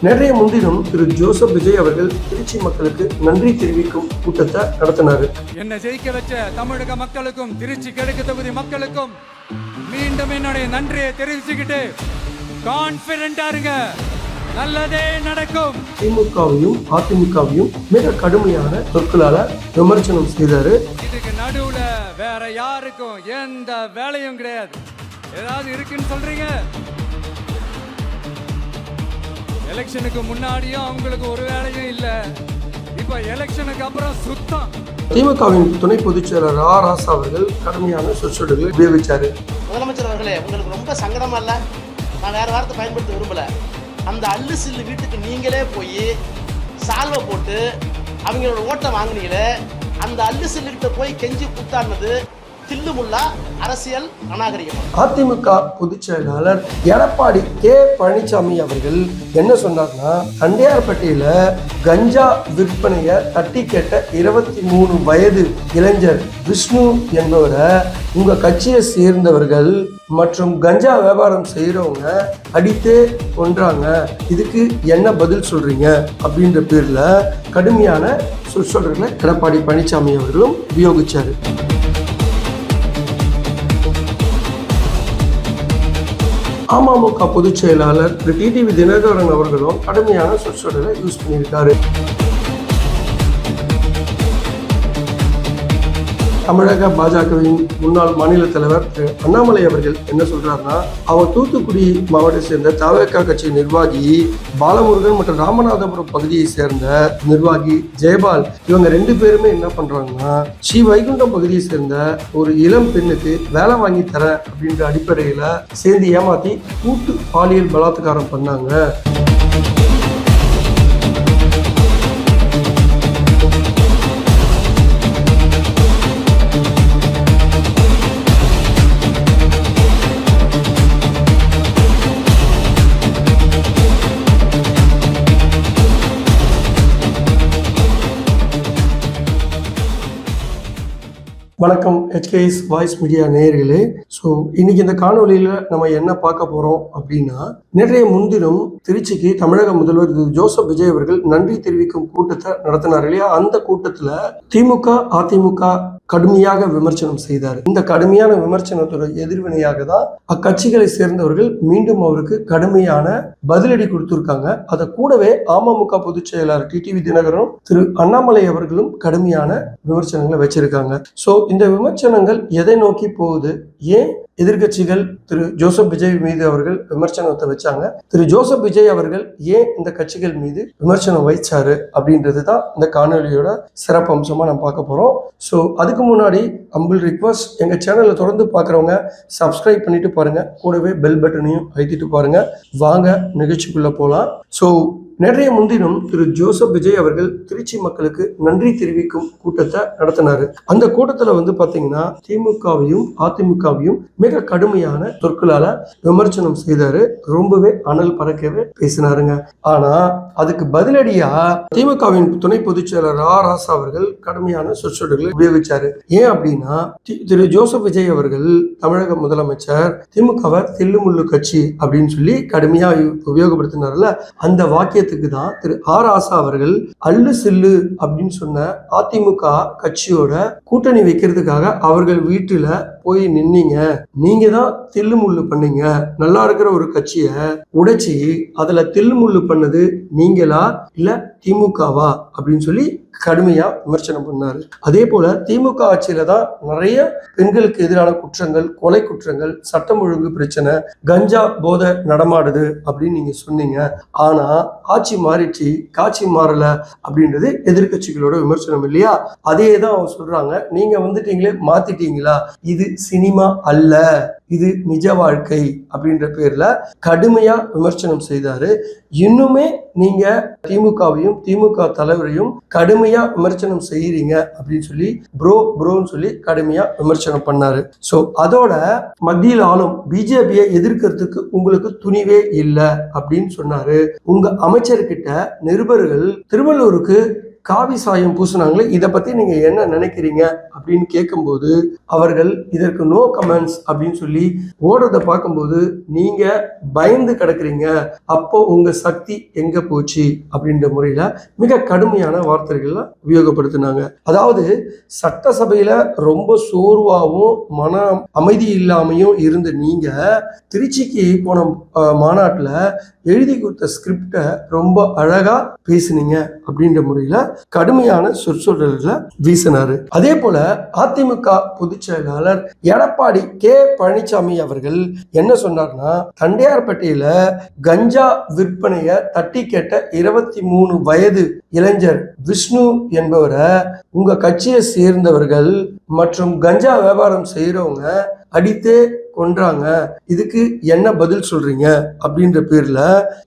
நேற்றைய முன்தினம் திரு ஜோசப் விஜய் அவர்கள் திருச்சி மக்களுக்கு நன்றி தெரிவிக்கும் கூட்டத்தை நடத்தினார். என்னை ஜெயிக்க வச்ச தமிழக மக்களுக்கும் திருச்சி கிழக்கு தொகுதி மக்களுக்கும் மீண்டும் என்னுடைய நன்றியை தெரிவிச்சுக்கிட்டு கான்பிடென்டா இருங்க, நல்லதே நடக்கும். திமுகவையும் அதிமுகவையும் மிக கடுமையான சொற்களால விமர்சனம் செய்தாரு. இதுக்கு நடுவுல வேற யாருக்கும் எந்த வேலையும் கிடையாது. ஏதாவது இருக்குன்னு சொல்றீங்க? எலெக்ஷனுக்கு முன்னாடியும் அவங்களுக்கு ஒரு வேலையும் இல்ல, இப்ப எலெக்ஷனுக்கு அப்புறம் சுத்தம். திமுகவின் துணை பொதுச் செயலர் ராசா அவர்கள் கடுமையான சொற்சொல்களை உபயோகிச்சாரு. முதலமைச்சர் அவர்களே, உங்களுக்கு ரொம்ப சங்கடமா இல்ல? நான் வேற வார்த்தை பயன்படுத்த விரும்பல. அந்த அல்லு சில்லு வீட்டுக்கு நீங்களே போய் சால்வை போட்டு அவங்களோட ஓட்டை வாங்கினீங்களே, அந்த அல்லு சில்லு கிட்ட போய் கெஞ்சி கூத்தாடினது தில்லுமுல்லா அரசியல் அநாகரிகம். அதிமுக பொதுச் செயலாளர் எடப்பாடி கே பழனிசாமி அவர்கள் என்ன சொன்னார்னா, தண்டையார்பட்டியில கஞ்சா விற்பனையை தட்டி கேட்ட 23 வயது இளைஞர் விஷ்ணு என்பவரை உங்க கட்சியை சேர்ந்தவர்கள் மற்றும் கஞ்சா வியாபாரம் செய்யறவங்க அடித்தே கொன்றாங்க, இதுக்கு என்ன பதில் சொல்றீங்க அப்படின்ற பேர்ல கடுமையான சொற்சொல்களை எடப்பாடி பழனிசாமி அவர்களும் உபயோகிச்சாரு. அமமுக பொதுச் செயலாளர் திரு டிடிவி தினகரன் அவர்களும் கடுமையான சொற்சொல்களை யூஸ் பண்ணியிருக்காரு. தமிழக பாஜகவின் முன்னாள் மாநில தலைவர் திரு அண்ணாமலை அவர்கள் என்ன சொல்றாருன்னா, அவர் தூத்துக்குடி மாவட்டத்தை சேர்ந்த தவேகா கட்சி நிர்வாகி பாலமுருகன் மற்றும் ராமநாதபுரம் பகுதியை சேர்ந்த நிர்வாகி ஜெயபால் இவங்க 2 பேருமே என்ன பண்றாங்கன்னா, ஸ்ரீ வைகுண்டம் பகுதியை சேர்ந்த ஒரு இளம் பெண்ணுக்கு வேலை வாங்கி தர அப்படின்ற அடிப்படையில சேர்ந்து ஏமாத்தி கூட்டு பாலியல் பலாத்காரம் பண்ணாங்க. வணக்கம் HKS வாய்ஸ் மீடியா நேயர்களே. ஸோ இன்னைக்கு இந்த காணொலியில நம்ம என்ன பார்க்க போறோம் அப்படின்னா, நேற்றைய முன்தினம் திருச்சிக்கு தமிழக முதல்வர் ஜோசப் விஜய் அவர்கள் நன்றி தெரிவிக்கும் கூட்டத்தை நடத்தினார் இல்லையா? அந்த கூட்டத்துல திமுக அதிமுக கடுமையாக விமர்சனம் செய்தார். இந்த கடுமையான விமர்சனத்தோட எதிர்வினையாக தான் அக்கட்சிகளை சேர்ந்தவர்கள் மீண்டும் அவருக்கு கடுமையான பதிலடி கொடுத்திருக்காங்க. அதை கூடவே அமமுக பொதுச் செயலாளர் டிடிவி தினகரனும் திரு அண்ணாமலை அவர்களும் கடுமையான விமர்சனங்களை வச்சிருக்காங்க. ஸோ இந்த விமர்சனங்கள் எதை நோக்கி போகுது? ஏன் எதிர்கட்சிகள் திரு ஜோசப் விஜய் மீது அவர்கள் விமர்சனத்தை வச்சாங்க? திரு ஜோசப் விஜய் அவர்கள் ஏன் இந்த கட்சிகள் மீது விமர்சனம் வைச்சாரு அப்படின்றது தான் இந்த காணொலியோட சிறப்பு அம்சமா நம்ம பார்க்க போறோம். ஸோ அதுக்கு முன்னாடி அம்பிள் ரிக்வஸ்ட், எங்க சேனலை தொடர்ந்து பார்க்குறவங்க சப்ஸ்கிரைப் பண்ணிட்டு பாருங்க, கூடவே பெல் பட்டனையும் அழுத்திட்டு பாருங்க. வாங்க நிகழ்ச்சிக்குள்ள போலாம். ஸோ நேற்றைய முன்தினம் திரு ஜோசப் விஜய் அவர்கள் திருச்சி மக்களுக்கு நன்றி தெரிவிக்கும் கூட்டத்தை நடத்தினாரு. அந்த கூட்டத்துல பாத்தீங்கன்னா திமுகவையும் அதிமுகவையும் மிக கடுமையான சொற்களால விமர்சனம் செய்தாரு. ரொம்பவே அனல் பறக்கவே பேசினாருங்க. ஆனா அதுக்கு பதிலடியா திமுகவின் துணை பொதுச் செயலர் ராசா அவர்கள் கடுமையான சொற்சொல்களை உபயோகிச்சாரு. ஏன் அப்படின்னா, திரு ஜோசப் விஜய் அவர்கள் தமிழக முதலமைச்சர் திமுகவை தில்லுமுள்ளு கட்சி அப்படின்னு சொல்லி கடுமையா உபயோகப்படுத்தினார்ல, அந்த வாக்கிய தான் திரு ராசா அவர்கள் அல்லு சில்லு அப்படின்னு சொன்ன அதிமுக கட்சியோட கூட்டணி வைக்கிறதுக்காக அவர்கள் வீட்டுல போய் நின்னீங்க, நீங்க தான் தில்லுமுள்ளு பண்ணீங்க, நல்லா இருக்கிற ஒரு கட்சிய உடைச்சி அதுல தில்லுமுள்ளு பண்ணது நீங்களா இல்ல திமுகவா அப்படின்னு சொல்லி கடுமையா விமர்சனம் பண்ணாரு. அதே போல திமுக ஆட்சியில தான் நிறைய பெண்களுக்கு எதிரான குற்றங்கள், கொலை குற்றங்கள், சட்டம் ஒழுங்கு பிரச்சனை, கஞ்சா போதை நடமாடுது அப்படின்னு நீங்க சொன்னீங்க. ஆனா ஆட்சி மாறிச்சு, காட்சி மாறல அப்படின்றது எதிர்கட்சிகளோட விமர்சனம் இல்லையா? அதே தான் அவங்க சொல்றாங்க, நீங்க வந்துட்டீங்களே, மாத்திட்டீங்களா, இது சினிமா அல்ல, இது நிஜ வாழ்க்கை அப்படின்ற பேர்ல கடுமையா விமர்சனம் செய்தாரு. இன்னுமே நீங்க திமுகவையும் திமுக தலைவரையும் கடுமையா விமர்சனம் செய்யறீங்க அப்படின்னு சொல்லி ப்ரோன்னு சொல்லி கடுமையா விமர்சனம் பண்ணாரு. சோ அதோட மத்தியில் ஆளும் பிஜேபியை எதிர்க்கிறதுக்கு உங்களுக்கு துணிவே இல்லை அப்படின்னு சொன்னாரு. உங்க அமைச்சர்கிட்ட நிருபர்கள் திருவள்ளூருக்கு காவி சாயம் பூசினாங்களே, இதை பத்தி நீங்க என்ன நினைக்கிறீங்க அப்படின்னு கேட்கும்போது அவர்கள் இதற்கு நோ கமெண்ட்ஸ் அப்படின்னு சொல்லி ஓடுறத பார்க்கும்போது நீங்க பயந்து கிடக்குறீங்க, அப்போ உங்க சக்தி எங்க போச்சு அப்படின்ற முறையில மிக கடுமையான வார்த்தைகள்ல உபயோகப்படுத்தினாங்க. அதாவது சட்டசபையில ரொம்ப சோர்வாகவும் மன அமைதி இல்லாமையும் இருந்த நீங்க திருச்சிக்கு போன மாநாட்டுல எழுதி கொடுத்த ஸ்கிரிப்டை ரொம்ப அழகா பேசுனீங்க அப்படின்ற முறையில கடுமையான சொற்சொடர்களை வீசினாரு. அதே போல அதிமுக பொதுச் செயலாளர் எடப்பாடி கே பழனிசாமி அவர்கள் என்ன சொன்னார்னா, தண்டையார்பேட்டையில கஞ்சா விற்பனைய தட்டி கேட்ட 23 வயது இளைஞர் விஷ்ணு என்பவரை உங்க கட்சியை சேர்ந்தவர்கள் மற்றும் கஞ்சா வியாபாரம் செய்யறவங்க அடித்தே கொன்றாங்க, இதுக்கு என்ன பதில் சொல்றீங்க அப்படின்ற பேர்ல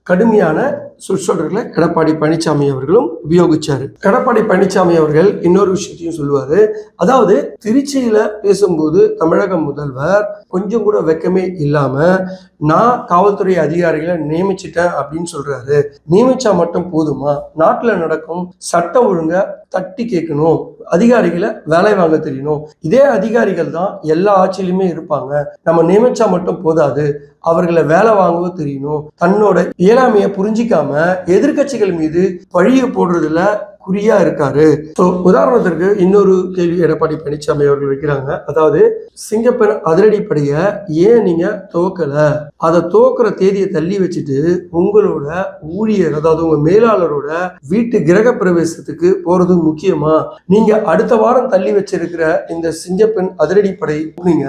கடுமையான சொற்சொடர்களை எடப்பாடி பழனிசாமி அவர்களும் உபயோகிச்சாரு. எடப்பாடி பழனிசாமி அவர்கள் இன்னொரு விஷயத்தையும் சொல்லுவாரு. அதாவது திருச்சியில பேசும்போது தமிழக முதல்வர் கொஞ்சம் கூட வெக்கமே இல்லாம நான் காவல்துறை அதிகாரிகளை நியமிச்சிட்டேன் அப்படின்னு சொல்றாரு. நியமிச்சா மட்டும் போதுமா? நாட்டுல நடக்கும் சட்டம் ஒழுங்க தட்டி கேட்கணும், அதிகாரிகளை வேலை வாங்க தெரியணும். இதே அதிகாரிகள் தான் எல்லா ஆட்சியிலுமே இருப்பாங்க. நம்ம நியமிச்சா மட்டும் போதாது, அவர்களை வேலை வாங்கவும் தெரியணும். தன்னோட இயலாமையை புரிஞ்சிக்காம எதிர்கட்சிகள் மீது பழிய போடுறதுல குறியா இருக்காரு. ஸோ உதாரணத்திற்கு இன்னொரு கேள்வி எடப்பாடி பழனிசாமி அவர்கள் வைக்கிறாங்க. அதாவது சிங்கப்பெண் அதிரடிப்படைய ஏன் நீங்க துவக்கல, அதை துவக்கிற தேதியை தள்ளி வச்சுட்டு உங்களோட ஊழியர், அதாவது உங்க மேலாளரோட வீட்டு கிரக பிரவேசத்துக்கு போறது முக்கியமா? நீங்க அடுத்த வாரம் தள்ளி வச்சிருக்கிற இந்த சிங்கப்பெண் அதிரடிப்படை நீங்க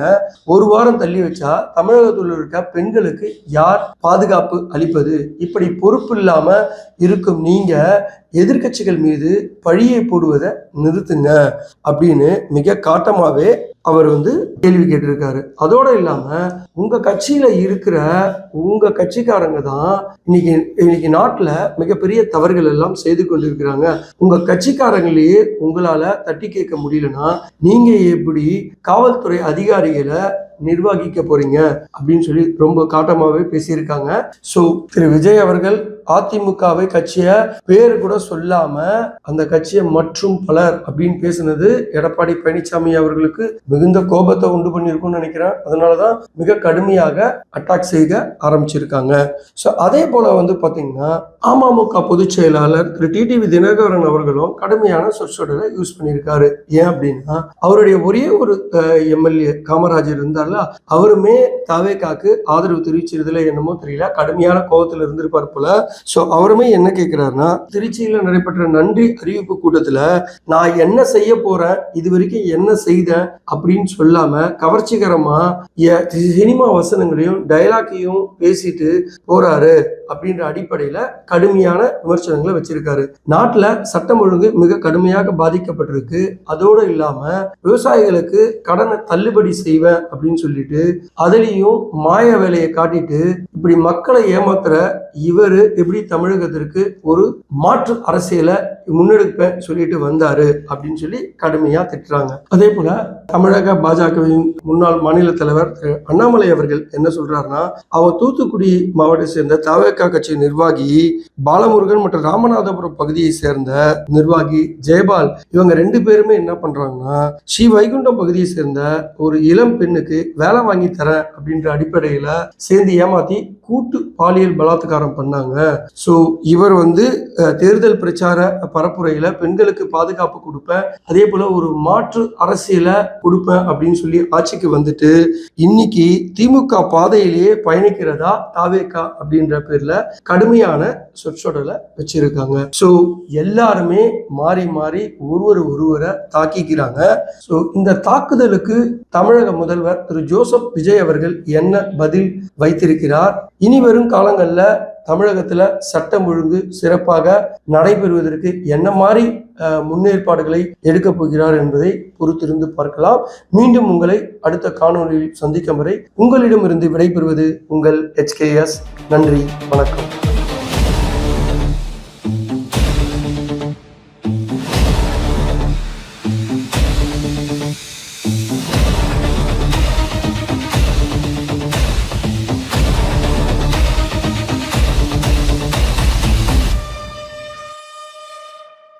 ஒரு வாரம் தள்ளி வச்சா தமிழகத்தில் இருக்க பெண்களுக்கு யார் பாதுகாப்பு அளிப்பது? இப்படி பொறுப்பு இல்லாம இருக்கும் நீங்க எதிர்கட்சிகள் மீது பழியை போடுவதை நிறுத்துங்க அப்படின்னு மிக காட்டமாவே அவர் கேள்வி கேட்டிருக்காரு. அதோட இல்லாம உங்க கட்சியில இருக்கிற உங்க கட்சிக்காரங்க தான் இன்னைக்கு நாட்டுல மிகப்பெரிய தவறுகள் எல்லாம் செய்து கொண்டிருக்கிறாங்க. உங்க கட்சிக்காரங்களையே உங்களால தட்டி கேட்க முடியலன்னா நீங்க எப்படி காவல்துறை அதிகாரிகளை நிர்வகிக்க போறீங்க அப்படின்னு சொல்லி ரொம்ப காட்டமாவே பேசியிருக்காங்க. ஸோ திரு விஜய் அவர்கள் அதிமுகவை கட்சியை பேரு கூட சொல்லாம அந்த கட்சியை மற்றும் பலர் அப்படின்னு பேசுனது எடப்பாடி பழனிசாமி அவர்களுக்கு மிகுந்த கோபத்தை உண்டு பண்ணியிருக்கும்னு நினைக்கிறேன். அதனாலதான் மிக கடுமையாக அட்டாக் செய்ய ஆரம்பிச்சிருக்காங்க. ஸோ அதே போல பாத்தீங்கன்னா அமமுக பொதுச் செயலாளர் திரு டிடிவி தினகரன் அவர்களும் கடுமையான சொற்சொடரை யூஸ் பண்ணியிருக்காரு. ஏன் அப்படின்னா அவருடைய ஒரே ஒரு எம்எல்ஏ காமராஜர் இருந்தார்ல, அவருமே தாவேகாக்கு ஆதரவு தெரிவிச்சிருதுல என்னமோ தெரியல, கடுமையான கோபத்துல இருந்திருப்பார் போல. சோ அவருமே என்ன கேட்கிறாருன்னா, திருச்சியில நடைபெற்ற நன்றி அறிவிப்பு கூட்டத்துல நான் என்ன செய்ய போறேன், இது வரைக்கும் என்ன செய்தேன் அப்படின்னு சொல்லாம கவர்ச்சிகரமா சினிமா வசனங்களையும் டைலாக்கையும் பேசிட்டு போறாரு அப்படின்ற அடிப்படையில கடுமையான விமர்சனங்களை வச்சிருக்காரு. நாட்டுல சட்டம் ஒழுங்கு மிக கடுமையாக பாதிக்கப்பட்டிருக்கு. அதோடு இல்லாம விவசாயிகளுக்கு கடனை தள்ளுபடி செய்வேன் அப்படின்னு சொல்லிட்டு அதுலயும் மாய வேலையை காட்டிட்டு இப்படி மக்களை ஏமாத்துற இவரு எப்படி தமிழகத்திற்கு ஒரு மாற்று அரசியலை முன்னெடுப்பேன் சொல்லிட்டு வந்தாரு அப்படின்னு சொல்லி கடுமையா திட்டுறாங்க. அதே போல தமிழக பாஜகவின் முன்னாள் மாநில தலைவர் திரு அண்ணாமலை அவர்கள் என்ன சொல்றாருன்னா, அவர் தூத்துக்குடி மாவட்டத்தை சேர்ந்த தவேகா கட்சி நிர்வாகி பாலமுருகன் மற்றும் ராமநாதபுரம் பகுதியை சேர்ந்த நிர்வாகி ஜெயபால் இவங்க 2 பேருமே என்ன பண்றாங்கன்னா, ஸ்ரீ வைகுண்டம் பகுதியை சேர்ந்த ஒரு இளம் பெண்ணுக்கு வேலை வாங்கி தரேன் அப்படின்ற அடிப்படையில சேர்ந்து ஏமாத்தி கூட்டு பாலியல் பலாத்காரம் பண்ணாங்க. ஸோ இவர் தேர்தல் பிரச்சார பரப்புரையில பெண்களுக்கு பாதுகாப்பு கொடுப்பேன், அதே போல ஒரு மாற்று அரசியலை கொடுப்பேன் அப்படின்னு சொல்லி ஆட்சிக்கு வந்துட்டு இன்னைக்கு திமுக பாதையிலேயே பயணிக்கிறதா தாவேகா அப்படின்ற பேர்ல கடுமையான சொற்சொடலை வச்சிருக்காங்க. ஸோ எல்லாருமே மாறி மாறி ஒருவரை தாக்கிக்கிறாங்க. ஸோ இந்த தாக்குதலுக்கு தமிழக முதல்வர் திரு ஜோசப் விஜய் அவர்கள் என்ன பதில் வைத்திருக்கிறார்? இனி வரும் காலங்கள்ல தமிழகத்துல சட்டம் ஒழுங்கு சிறப்பாக நடைபெறுவதற்கு என்ன மாதிரி முன்னேற்பாடுகளை எடுக்க போகிறார் என்பதை பொறுத்திருந்து பார்க்கலாம். மீண்டும் உங்களை அடுத்த காணொலியில் சந்திக்கும் வரை உங்களிடமிருந்து விடைபெறுவது உங்கள் HKS. நன்றி, வணக்கம்.